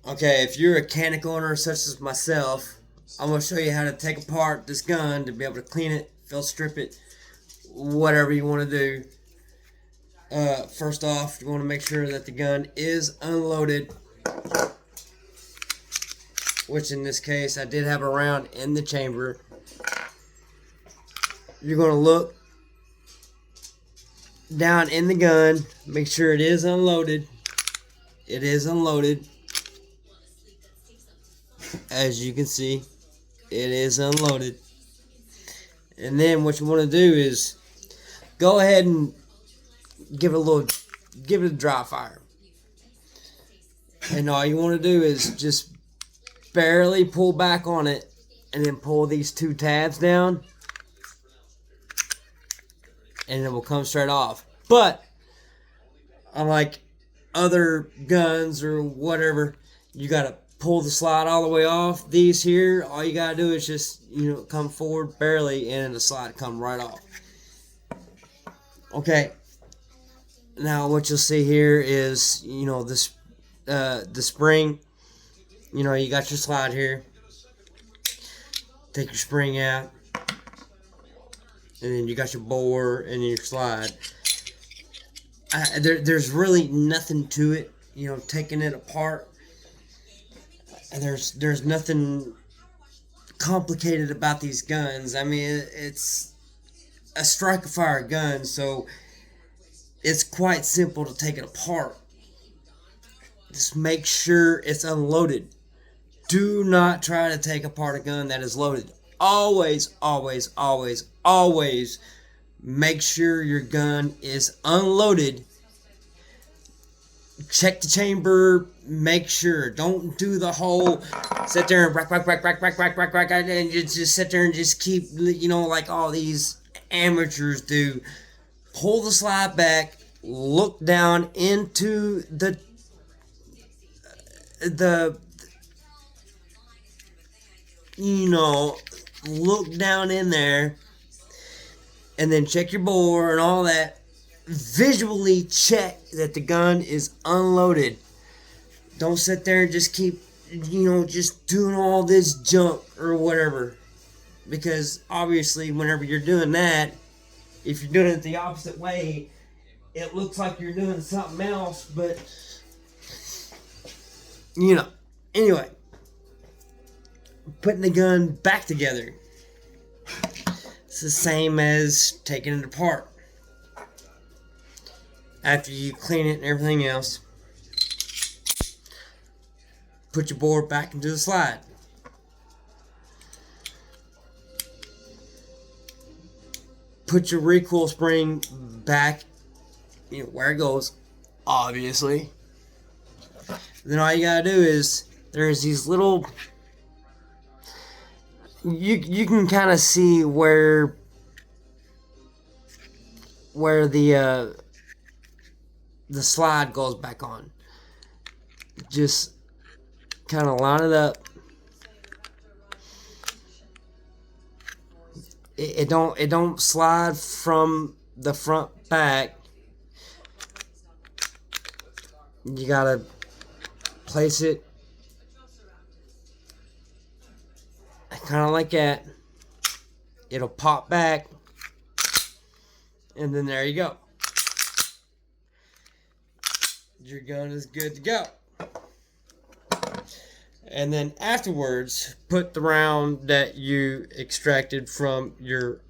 Okay, if you're a Canik owner such as myself, I'm going to show you how to take apart this gun to be able to clean it, fill strip it, whatever you want to do. First off, you want to make sure that the gun is unloaded, which in this case I did have a round in the chamber. You're going to look down in the gun, make sure it is unloaded. It is unloaded. As you can see, it is unloaded. And then what you want to do is go ahead and give it a dry fire. And all you want to do is just barely pull back on it and then pull these two tabs down and it will come straight off. But unlike other guns or whatever, you gotta pull the slide all the way off. These here, all you gotta do is just, come forward barely and the slide come right off. Okay. Now what you'll see here is, this the spring. You got your slide here. Take your spring out. And then you got your bore and your slide. There's really nothing to it, taking it apart. And there's nothing complicated about these guns. I mean, it's a strike-fire gun, so it's quite simple to take it apart. Just make sure it's unloaded. Do not try to take apart a gun that is loaded. Always, always, always, always make sure your gun is unloaded. Check the chamber, make sure. Don't do the whole sit there and rack, and you just sit there and just keep, like all these amateurs do. Pull the slide back, look down into the look down in there, and then check your bore and all that. Visually check that the gun is unloaded. Don't sit there and just keep, just doing all this junk or whatever. Because obviously, whenever you're doing that, if you're doing it the opposite way, it looks like you're doing something else, but, Anyway, putting the gun back together. It's the same as taking it apart. After you clean it and everything else, put your bore back into the slide. Put your recoil spring back, where it goes, obviously. Then all you gotta do is, there's these little, you can kind of see where the slide goes back on. Just kind of line it up. It don't slide from the front back. You gotta place it kind of like that. It'll pop back, and then there you go. Your gun is good to go. And then afterwards, put the round that you extracted from your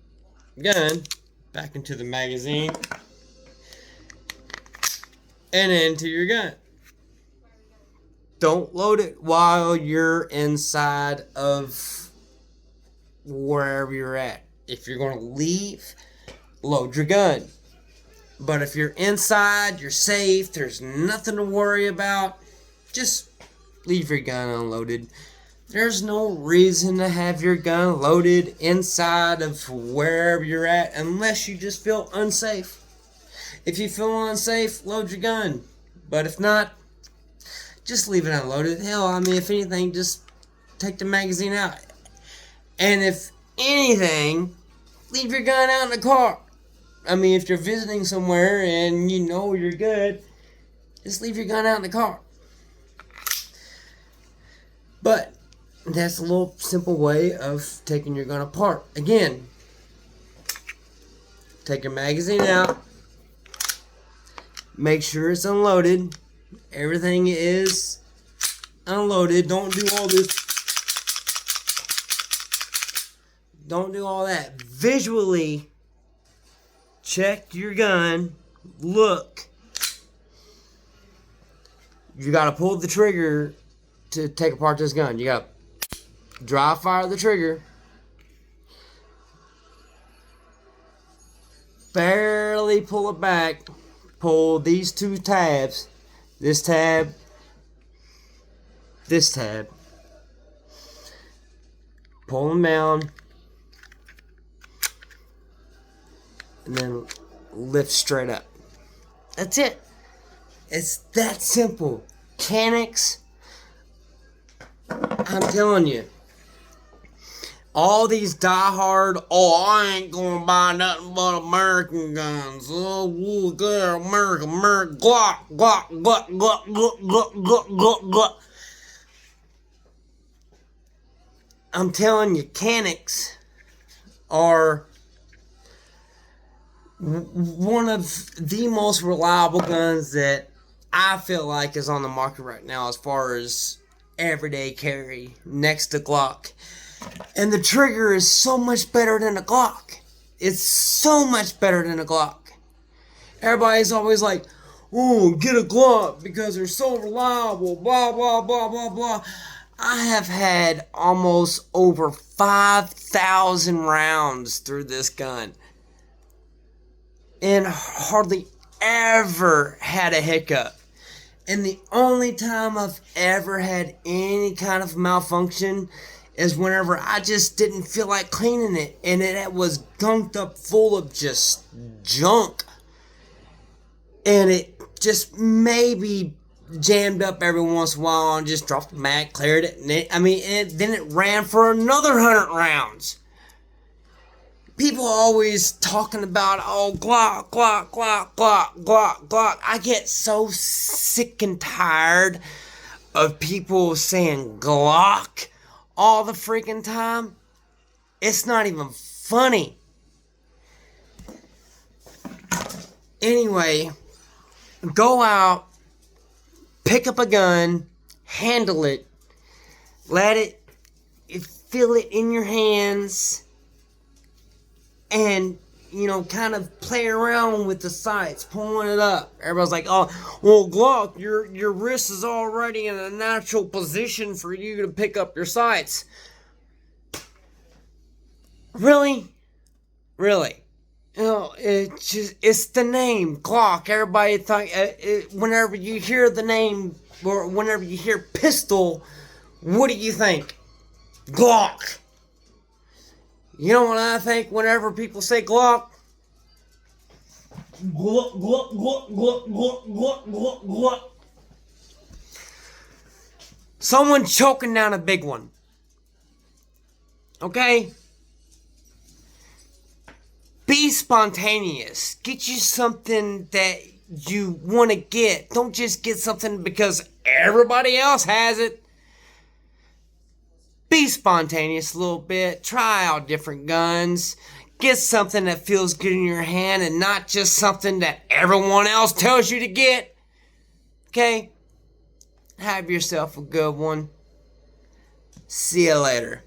gun back into the magazine and into your gun. Don't load it while you're inside of wherever you're at. If you're going to leave, load your gun. But if you're inside, you're safe, there's nothing to worry about, just leave your gun unloaded. There's no reason to have your gun loaded inside of wherever you're at unless you just feel unsafe. If you feel unsafe, load your gun. But if not, just leave it unloaded. Hell, I mean, if anything, just take the magazine out. And if anything, leave your gun out in the car. I mean, if you're visiting somewhere and you know you're good, just leave your gun out in the car. that's a little simple way of taking your gun apart. Again, take your magazine out. Make sure it's unloaded. Everything is unloaded. Don't do all this. Don't do all that. Visually check your gun. Look. You gotta pull the trigger to take apart this gun. You gotta dry fire the trigger. Barely pull it back. Pull these two tabs. This tab. This tab. Pull them down. And then lift straight up. That's it. It's that simple. Mechanics. I'm telling you. All these diehard, I ain't gonna buy nothing but American guns. Oh, girl, America, Glock, Glock, Glock, Glock, Glock, Glock, Glock, Glock, Glock. I'm telling you, mechanics are one of the most reliable guns that I feel like is on the market right now as far as everyday carry next to Glock. And the trigger is so much better than a Glock. It's so much better than a Glock. Everybody's always like, oh, get a Glock because they're so reliable, blah, blah, blah, blah, blah. I have had almost over 5,000 rounds through this gun. And hardly ever had a hiccup. And the only time I've ever had any kind of malfunction is whenever I just didn't feel like cleaning it and it was gunked up full of just junk. And it just maybe jammed up every once in a while and just dropped the mag, cleared it. And then it ran for another 100 rounds. People are always talking about, oh, Glock, Glock, Glock, Glock, Glock, Glock. I get so sick and tired of people saying Glock all the freaking time. It's not even funny. Anyway, go out, pick up a gun, handle it, let it, feel it in your hands, and, kind of play around with the sights, pulling it up. Everybody's like, oh, well, Glock, your wrist is already in a natural position for you to pick up your sights. Really? Really? It's the name, Glock. Everybody whenever you hear the name, or whenever you hear pistol, what do you think? Glock. You know what I think whenever people say Glock? Glock, Glock, Glock, Glock, Glock, Glock, Glock, Glock. Someone choking down a big one. Okay? Be spontaneous. Get you something that you want to get. Don't just get something because everybody else has it. Be spontaneous a little bit. Try out different guns. Get something that feels good in your hand and not just something that everyone else tells you to get. Okay? Have yourself a good one. See you later.